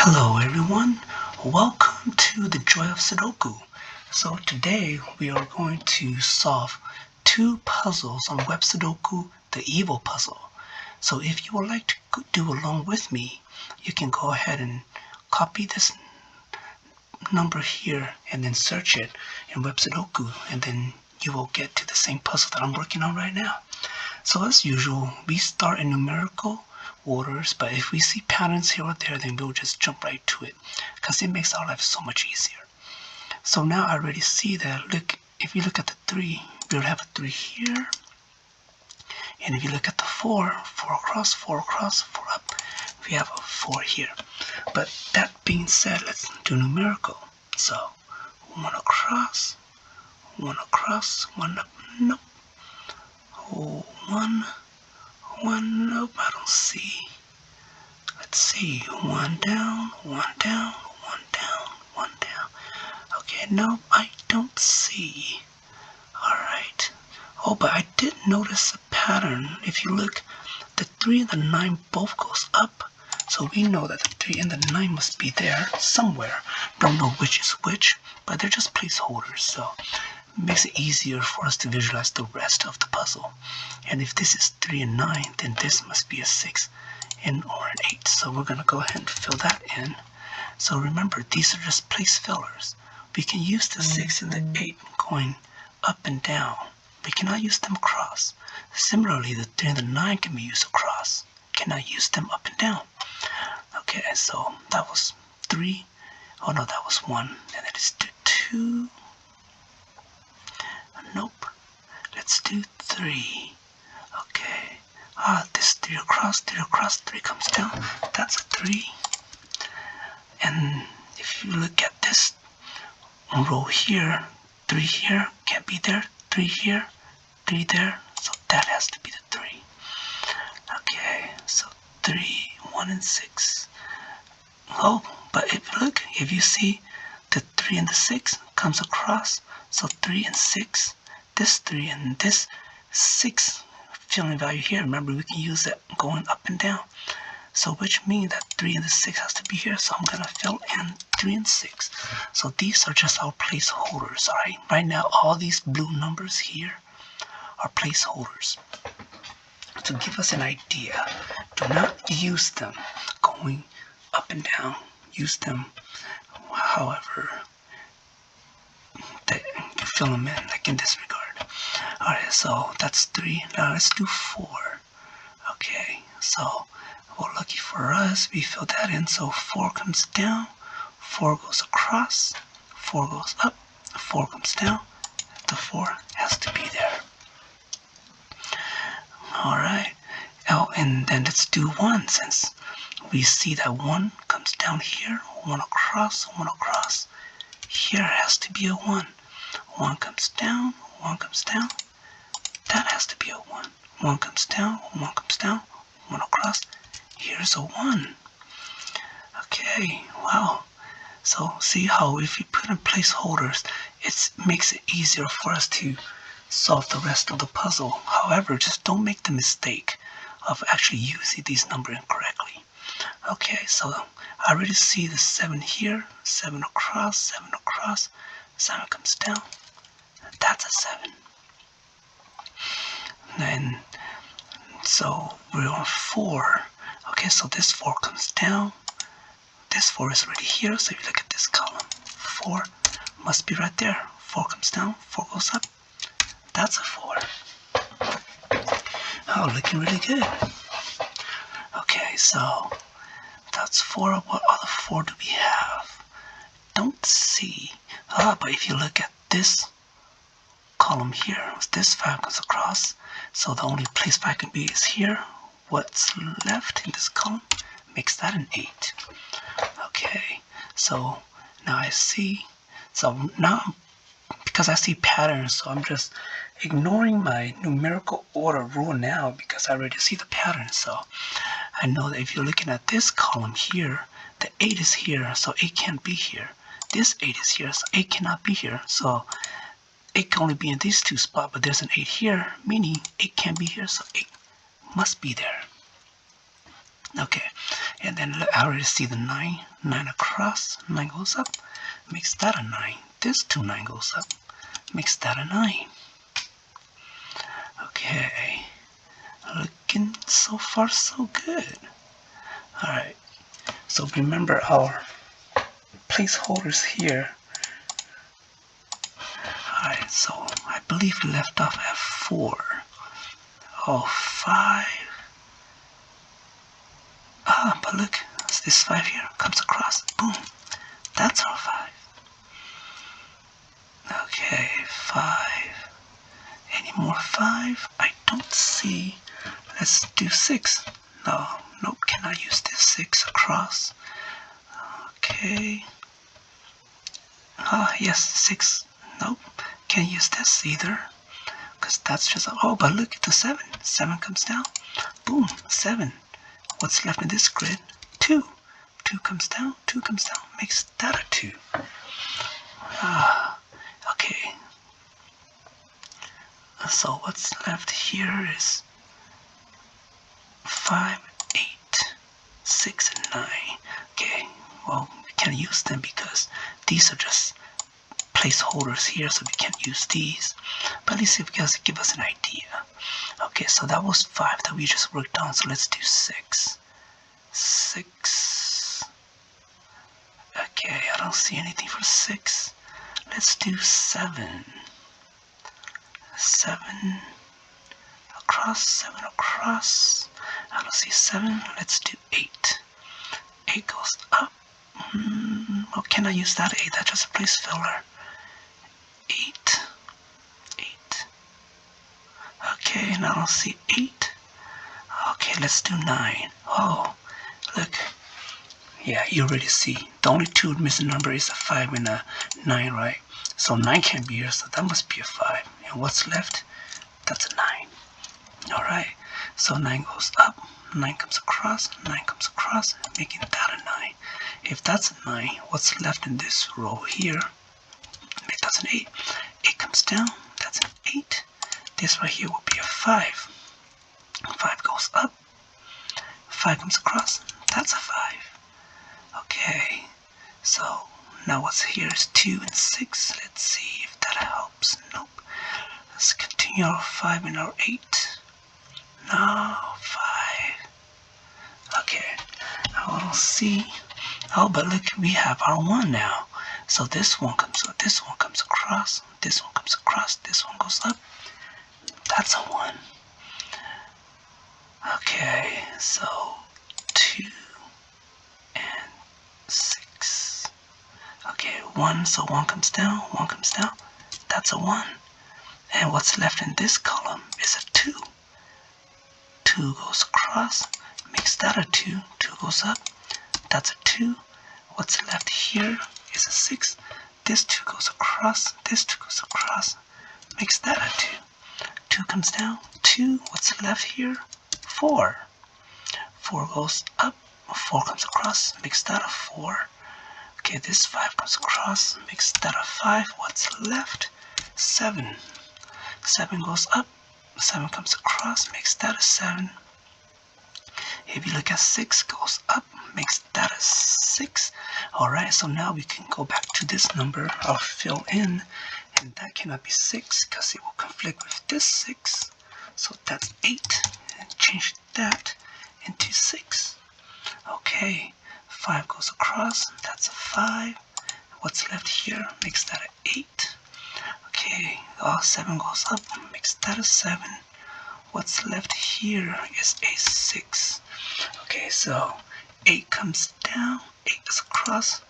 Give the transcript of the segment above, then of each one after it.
Hello everyone, welcome to the Joy of Sudoku. So today we are going to solve two puzzles on Web Sudoku, the evil puzzle. So if you would like to do along with me, you can go ahead and copy this number here and then search it in Web Sudoku, and then you will get to the same puzzle that I'm working on right now. So as usual, we start in numerical orders, but if we see patterns here or there, then we'll just jump right to it because it makes our life so much easier. So now I already see that. Look, if you look at the 3, we'll have a 3 here, and if you look at the 4, 4 across, 4 across, 4 up, we have a 4 here. But that being said, let's do numerical. So 1 across, 1 across, 1 up, nope. 1, nope, I don't see. Let's see, 1 down, 1 down, 1 down, 1 down. Okay, no, I don't see. Alright. Oh, but I did notice a pattern. If you look, the 3 and the 9 both goes up. So we know that the 3 and the 9 must be there somewhere. Don't know which is which, but they're just placeholders. So it makes it easier for us to visualize the rest of the puzzle. And if this is 3 and 9, then this must be a 6 and or an 8. So we're going to go ahead and fill that in. So remember, these are just place fillers. We can use the 6 and the 8 going up and down. We cannot use them across. Similarly, the 3 and the 9 can be used across. Cannot use them up and down. Okay, so that was 3. Oh no, that was 1. And then let's do 2. Nope. Let's do 3. Okay. This 3 across, 3 comes down. That's a 3. And if you look at this row here, 3 here, can't be there. 3 here, 3 there. So that has to be the 3. Okay, so 3, 1, and 6. Oh, but if you see the 3 and the 6 comes across, so 3 and 6, this 3 and this 6 filling value here, remember we can use that going up and down. So which means that 3 and the 6 has to be here, so I'm going to fill in 3 and 6. So these are just our placeholders, alright? Right now, all these blue numbers here are placeholders to give us an idea. Do not use them going up and down. Use them however that you fill them in, like in this regard. Alright, so that's 3. Now let's do 4. Okay, so well, lucky for us, we fill that in. So 4 comes down, 4 goes across, 4 goes up, 4 comes down. The 4 has to be there. Alright, oh, and then let's do 1, since we see that 1 comes down here, 1 across, 1 across. Here has to be a 1. 1 comes down, 1 comes down. That has to be a 1. 1 comes down, 1 comes down, 1 across. Here's a 1. Okay, wow. So see how if you put in placeholders, it makes it easier for us to solve the rest of the puzzle. However, just don't make the mistake of actually using these numbers incorrectly. Okay, so I already see the 7 here, 7 across, 7 across, 7 comes down. That's a 7. And so we're on 4. Okay, so this 4 comes down. This 4 is already here, so if you look at this column, 4 must be right there. 4 comes down, 4 goes up. That's a 4. Oh, looking really good. Okay, so that's 4. What other 4 do we have? Don't see. But if you look at this column here, this 5 comes across, so the only place 5 can be is here. What's left in this column makes that an 8. Okay, so now I see. So now, because I see patterns, so I'm just ignoring my numerical order rule now because I already see the pattern. So I know that if you're looking at this column here, the 8 is here, so 8 can't be here. This 8 is here, so 8 cannot be here. So 8 can only be in these two spots, but there's an 8 here, meaning 8 can't be here, so 8 must be there. Okay, and then I already see the 9. 9 across, 9 goes up, makes that a 9. This 2 9 goes up, makes that a 9. Okay, looking so far so good. Alright, so remember our placeholders here. Alright, so I believe we left off at 4. Oh, 5. But look, this 5 here comes across. Boom. That's our 5. Okay, 5. Any more 5? I don't see. Let's do 6. No, nope, cannot use this 6 across. Okay. Yes, 6. Nope, can't use this either. Because that's just, oh, but look at the 7. 7 comes down. Boom, 7. What's left in this grid? 2. 2 comes down, 2 comes down, makes that a 2. Okay. So what's left here is 5, 8, 6, and 9. Okay, well, we can't use them because these are just placeholders here, so we can't use these. But at least it does give us an idea. Okay, so that was 5 that we just worked on, so let's do 6. 6. Okay, I don't see anything for 6. Let's do 7. 7 across, 7 across. I don't see 7. Let's do 8. 8 goes up. Oh, can I use that 8? That's just a place filler. 8. 8. Okay, and I don't see 8. Okay, let's do 9. Oh, look. Yeah, you already see. The only 2 missing number is a 5 and a 9, right? So 9 can't be here, so that must be a 5. And what's left? That's a 9. Alright, so 9 goes up, 9 comes across, 9 comes across, making that a 9. If that's a 9, what's left in this row here? That's an 8. 8 comes down, that's an 8. This right here will be a 5. 5 goes up, 5 comes across, that's a 5. Okay, so now what's here is 2 and 6. Let's see if that helps. Nope. Let's continue our 5 and our 8. No, 5. Okay, I don't see. Oh, but look, we have our 1 now. So this one comes across, this one comes across, this one comes across, this one goes up. That's a 1. Okay, so 2 and 6. Okay, 1, so 1 comes down, 1 comes down. That's a 1. And what's left in this column is a 2. 2 goes across, makes that a 2. 2 goes up, that's a 2. What's left here is a 6. This 2 goes across, this 2 goes across, makes that a 2. 2 comes down, 2. What's left here? 4. 4 goes up, 4 comes across, makes that a 4. Okay, this 5 comes across, makes that a 5. What's left? 7. 7 goes up, 7 comes across, makes that a 7. If you look at 6 goes up, makes that a 6. Alright, so now we can go back to this number. I'll fill in, and that cannot be 6 because it will conflict with this 6. So that's 8. And change that into 6. Okay, 5 goes across, that's a 5. What's left here makes that an 8. Okay, 7 goes up, makes that a 7. What's left here is a 6. Okay, so 8 comes down, 8 goes across,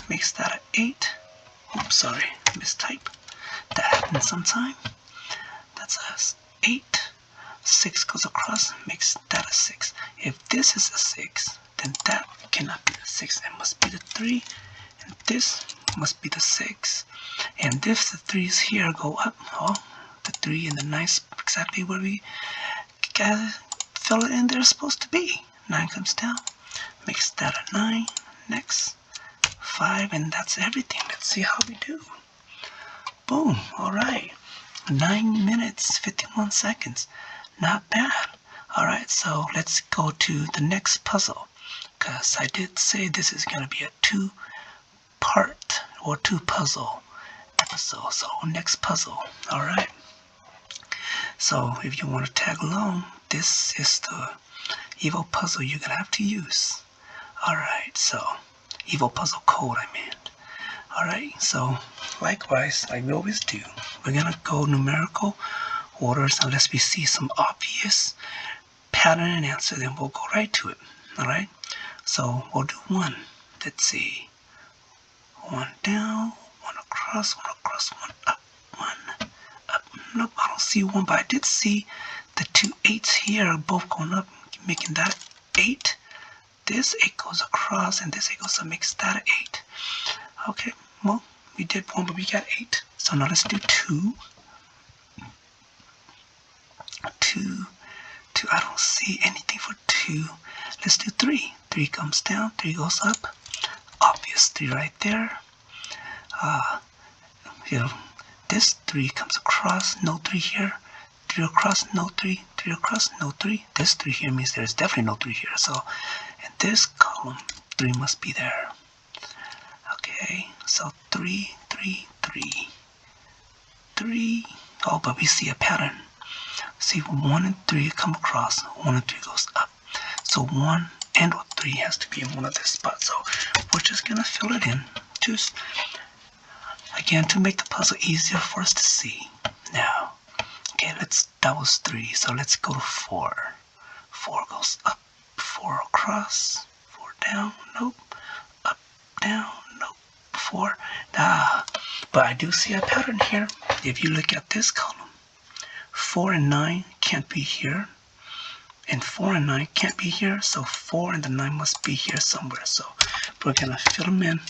makes that an 8. Oops, sorry, mistype. That happens sometime. That's a 8. 6 goes across, makes that a 6. If this is a 6, then that cannot be the 6. It must be the 3. And this must be the 6. And if the 3's here go up, oh, the 3 and the 9's exactly where we gotta fill it in they're supposed to be. 9 comes down, makes that a 9. Next, 5, and that's everything. Let's see how we do. Boom, alright. 9 minutes, 51 seconds. Not bad. Alright, so let's go to the next puzzle, because I did say this is going to be a two-part or two-puzzle episode. So next puzzle. Alright, so if you want to tag along, this is the evil puzzle you're going to have to use. Alright, so evil puzzle code I meant. Alright, so likewise, like we always do, we're going to go numerical orders unless we see some obvious pattern and answer, then we'll go right to it. Alright, so we'll do 1. Let's see. 1 down, 1 across, 1 across, 1 up, 1 up. Nope, I don't see 1, but I did see the 2 8s here both going up, making that 8. This 8 goes across and this 8 goes up, makes that an 8. Okay, well, we did 1, but we got 8. So now let's do 2. 2. I don't see anything for 2. Let's do 3. 3 comes down, 3 goes up. Obvious 3 right there. This 3 comes across, no 3 here. 3 across, no 3. 3 across, no 3. This 3 here means there's definitely no 3 here. So in this column, 3 must be there. Okay, so 3, 3, 3. 3. Oh, but we see a pattern. See, 1 and 3 come across, 1 and 3 goes up. So 1 and 3 has to be in one of these spots. So we're just going to fill it in. Just, again, to make the puzzle easier for us to see. Now, okay, that was 3. So let's go to 4. 4 goes up, 4 across, 4 down, nope. Up, down, nope. 4. But I do see a pattern here. If you look at this column, 4 and 9 can't be here, and 4 and 9 can't be here, so 4 and the 9 must be here somewhere. So we're going to fill them in.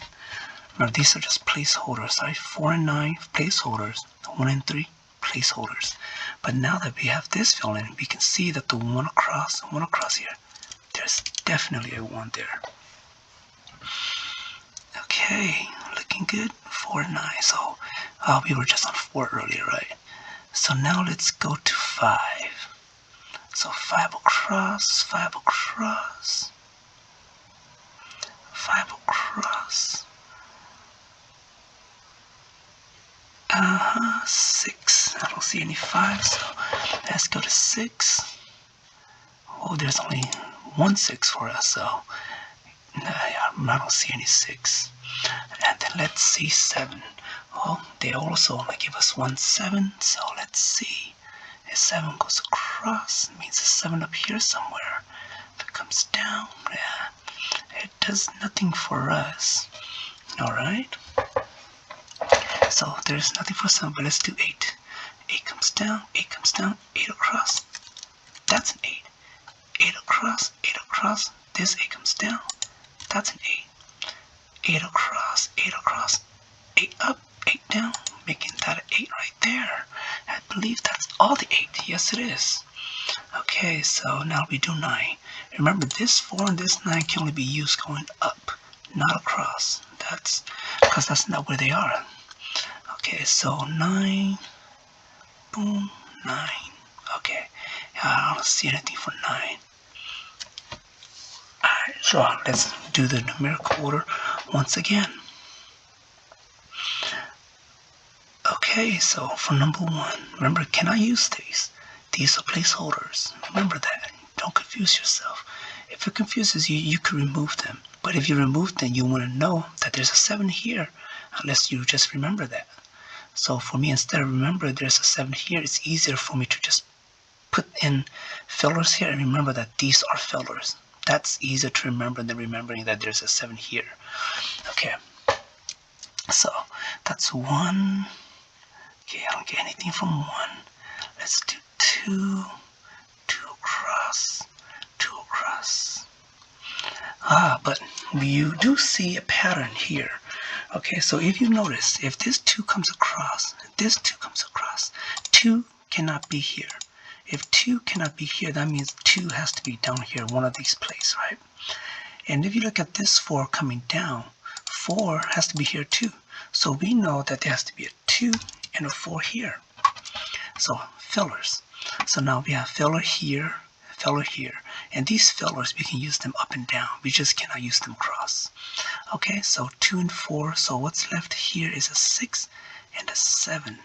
Remember, these are just placeholders, right? 4 and 9 placeholders, 1 and 3 placeholders. But now that we have this filled in, we can see that the 1 across here, there's definitely a 1 there. Okay, looking good. 4 and 9. So we were just on 4 earlier, right? So now let's go to 5. So 5 across, 5 across, 5 across. 6. I don't see any 5, so let's go to 6. Oh, there's only 1 6 for us, so I don't see any 6. And then let's see 7. Well, they also only give us 1 7, so let's see. If 7 goes across, it means a 7 up here somewhere. If it comes down, it does nothing for us. Alright? So there's nothing for 7, but let's do 8. 8 comes down, 8 comes down, 8 across. That's an 8. 8 across, 8 across. This 8 comes down. That's an 8. 8 across, 8 across, 8 up, 8 down, making that an 8 right there. I believe that's all the 8. Yes, it is. Okay, so now we do 9. Remember, this 4 and this 9 can only be used going up, not across. That's because that's not where they are. Okay, so 9, boom, 9. Okay, I don't see anything for 9. Alright, so let's do the numerical order once again. Okay, so for number 1, remember, can I use these? These are placeholders. Remember that. Don't confuse yourself. If it confuses you, you can remove them. But if you remove them, you want to know that there's a 7 here, unless you just remember that. So for me, instead of remember there's a 7 here, it's easier for me to just put in fillers here and remember that these are fillers. That's easier to remember than remembering that there's a 7 here. Okay, so that's 1. Okay, I don't get anything from 1. Let's do 2. 2 across, 2 across. But you do see a pattern here. Okay, so if you notice, if this 2 comes across, this 2 comes across, 2 cannot be here. If 2 cannot be here, that means 2 has to be down here, one of these places, right? And if you look at this 4 coming down, 4 has to be here too. So we know that there has to be a 2 and a 4 here. So fillers. So now we have filler here, feller here. And these fellers, we can use them up and down. We just cannot use them cross. Okay, so 2 and 4. So what's left here is a 6 and a 7.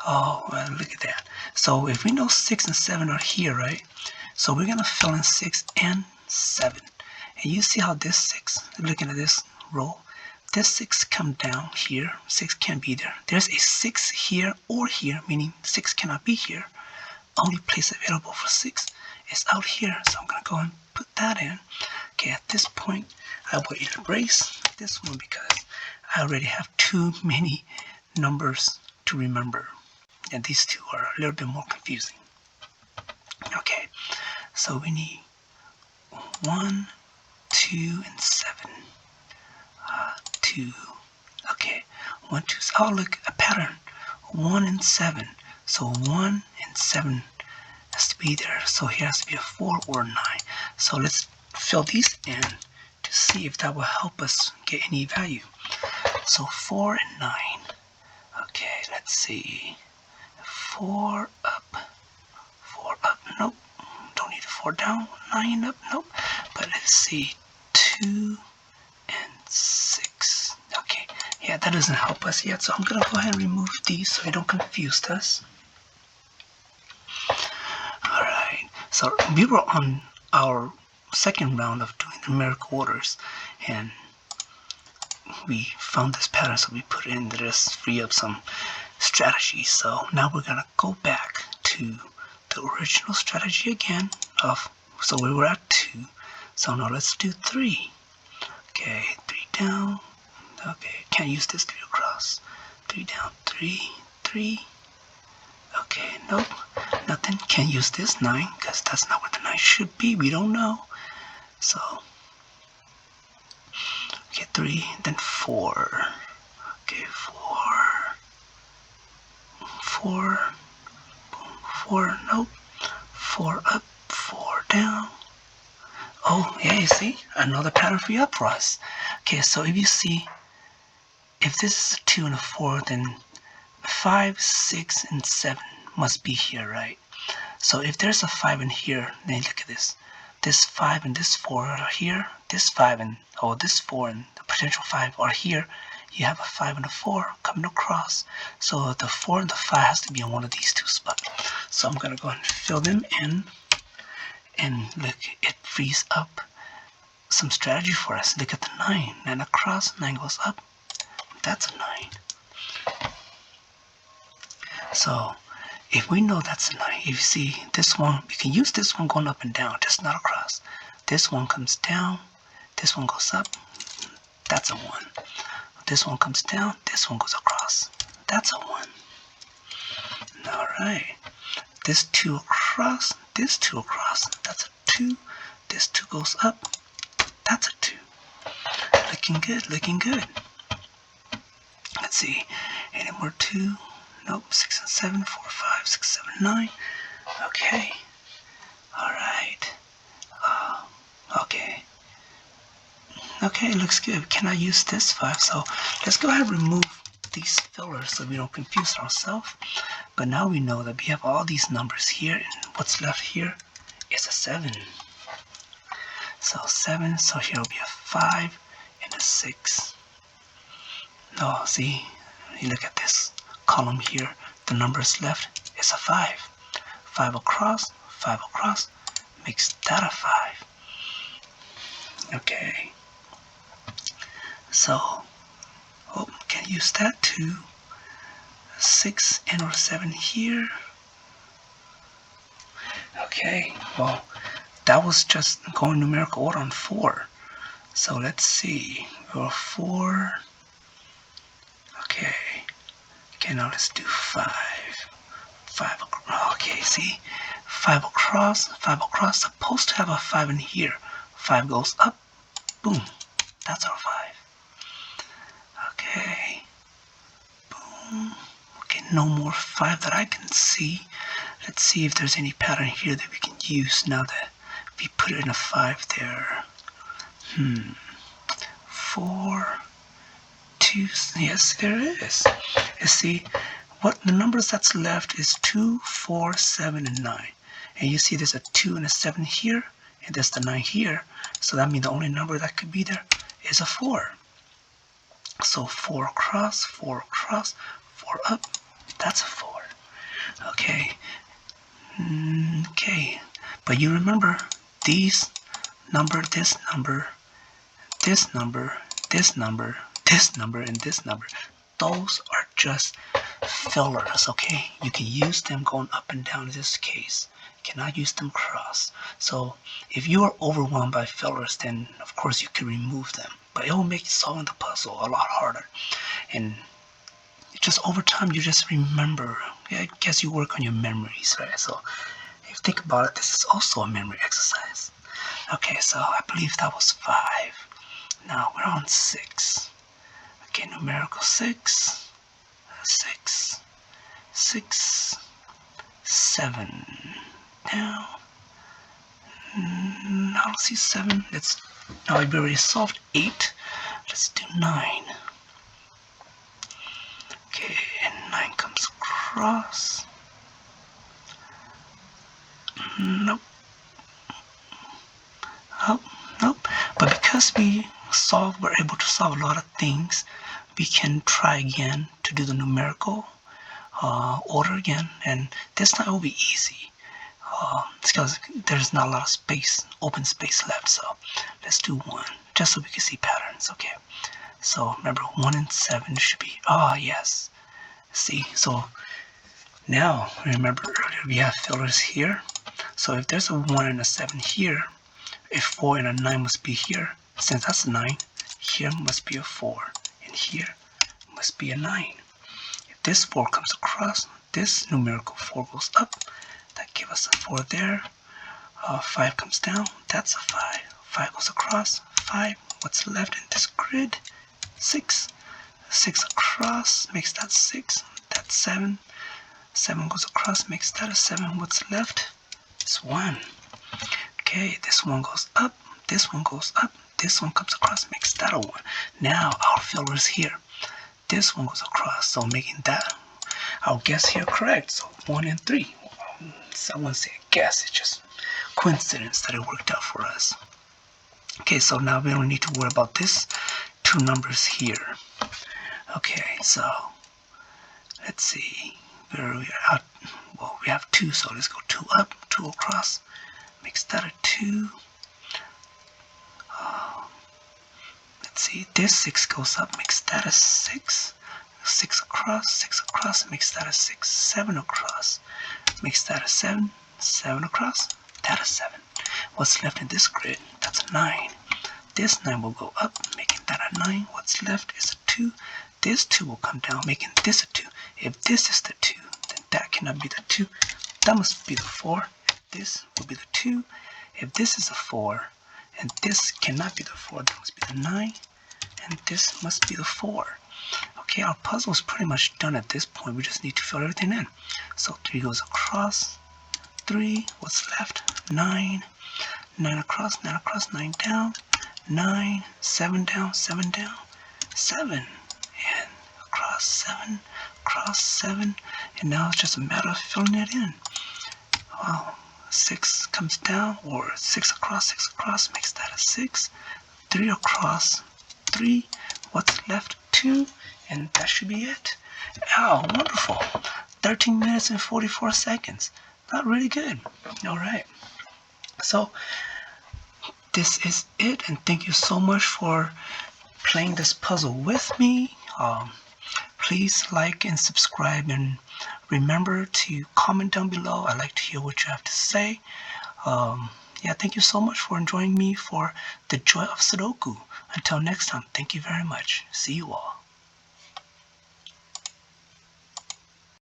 Oh, well, look at that. So if we know 6 and 7 are here, right? So we're going to fill in 6 and 7. And you see how this 6, looking at this row, this 6 come down here. 6 can't be there. There's a 6 here or here, meaning 6 cannot be here. Only place available for 6 is out here. So I'm going to go and put that in. Okay, at this point, I will erase this one because I already have too many numbers to remember. And these two are a little bit more confusing. Okay, so we need 1, 2, and 7. 2. Okay, 1, 2. Oh, look, a pattern. 1 and 7. So 1 and 7 has to be there. So here has to be a 4 or a 9. So let's fill these in to see if that will help us get any value. So 4 and 9. Okay, let's see. 4 up. 4 up. Nope. Don't need a 4 down. 9 up. Nope. But let's see. 2 and 6. Okay. Yeah, that doesn't help us yet. So I'm going to go ahead and remove these so they don't confuse us. Alright. So we were on our second round of doing numerical orders. And we found this pattern, so we put it in to just free up some strategy. So now we're going to go back to the original strategy again so we were at 2. So now let's do 3. Okay, 3 down. Okay, can't use this 3 across. 3 down, 3, 3. Okay, nope, nothing. Can't use this 9 because that's not where the 9 should be. We don't know. So, okay, 3, then 4. Okay, 4, 4, nope, 4 up, 4 down. Oh, yeah, you see, another pattern free up for us. Okay, so if you see, if this is a 2 and a 4, then 5, 6, and 7 must be here, right? So if there's a 5 in here, then look at this. This 5 and this 4 are here. This 5 and, this 4 and the potential 5 are here. You have a 5 and a 4 coming across. So the 4 and the 5 has to be in one of these two spots. So I'm going to go ahead and fill them in. And look, it frees up some strategy for us. Look at the 9. 9 across, 9 goes up. That's a 9. So if we know that's a 9, if you see this one, we can use this one going up and down, just not across. This one comes down, this one goes up, that's a 1. This one comes down, this one goes across, that's a 1. Alright, this 2 across, this 2 across, that's a 2. This 2 goes up, that's a 2. Looking good, looking good. Let's see, any more 2? Nope, 6 and 7, 4, 5, 6, 7, 9. Okay. Alright. Okay. Okay, it looks good. Can I use this 5? So let's go ahead and remove these fillers so we don't confuse ourselves. But now we know that we have all these numbers here, and what's left here is a 7. So 7, so here will be a 5 and a 6. Oh, see, you look at this column here, the numbers left is a 5. 5 across, makes that a 5. Okay. So, can use that too. 6 and or 7 here. Okay, well, that was just going numerical order on 4. So let's see, go 4. Okay. Okay, now let's do 5. 5 across. Okay, see? 5 across, supposed to have a 5 in here. 5 goes up, boom. That's our 5. Okay. Boom. Okay, no more 5 that I can see. Let's see if there's any pattern here that we can use now that we put in a 5 there. 4, 2, yes, there is. You see, what the numbers that's left is 2, 4, 7, and 9. and you see there's a 2 and a 7 here, and there's the 9 here. So that means the only number that could be there is a 4. So 4 across, 4 across, 4 up, that's a 4. Okay. Okay. But you remember these number, this number, this number, this number, this number, and this number. Those are just fillers, okay? You can use them going up and down in this case. You cannot use them cross. So if you are overwhelmed by fillers, then of course you can remove them. But it will make solving the puzzle a lot harder. And just over time, you just remember. I guess you work on your memories, right? So if you think about it, this is also a memory exercise. Okay, so I believe that was 5. Now we're on 6. Okay, numerical 6, 6, 6, 7. Now let's see 7. Now we already solved 8. Let's do 9. Okay, and 9 comes across. Nope. Oh, nope. But because we're able to solve a lot of things, we can try again to do the numerical order again, and this time it will be easy because there's not a lot of space, open space left. So let's do 1, just so we can see patterns. Okay, so remember 1 and 7 should be, yes. See, so now remember earlier we have fillers here. So if there's a 1 and a 7 here, a 4 and a 9 must be here. Since that's 9, here must be a 4, and here must be a 9. If this 4 comes across, this numerical 4 goes up. That gives us a 4 there. 5 comes down. That's a 5. 5 goes across. 5. What's left in this grid? 6. 6 across makes that 6. That's 7. 7 goes across makes that a 7. What's left? It's 1. Okay, this one goes up. This one goes up. This one comes across, makes that a 1. Now our filler is here. This one goes across, so making that, I'll guess here correct. So 1 and 3. So I wouldn't say guess, it's just coincidence that it worked out for us. Okay, so now we don't need to worry about this 2 numbers here. Okay, so let's see where we are at. Well, we have 2, so let's go 2 up, 2 across, makes that a 2. Let's see, this 6 goes up, makes that a 6. 6 across, makes that a 6. 7 across, makes that a 7. 7 across, that a 7. What's left in this grid? That's a 9. This 9 will go up, making that a 9. What's left is a 2. This 2 will come down, making this a 2. If this is the 2, then that cannot be the 2. That must be the 4. This will be the 2. If this is a 4, and this cannot be the 4, that must be the 9. And this must be the 4. Okay, our puzzle is pretty much done at this point. We just need to fill everything in. So 3 goes across. 3, what's left? 9. 9 across, 9 down. 9, 7 down, 7 down. 7. And across 7. And now it's just a matter of filling it in. Well, 6 comes down, or 6 across, makes that a 6. 3 across, 3. What's left? 2. And that should be it. Oh, wonderful. 13 minutes and 44 seconds. Not really good. All right. So this is it, and thank you so much for playing this puzzle with me. Please like and subscribe, and remember to comment down below. I'd like to hear what you have to say. Thank you so much for joining me for the joy of Sudoku. Until next time, thank you very much. See you all.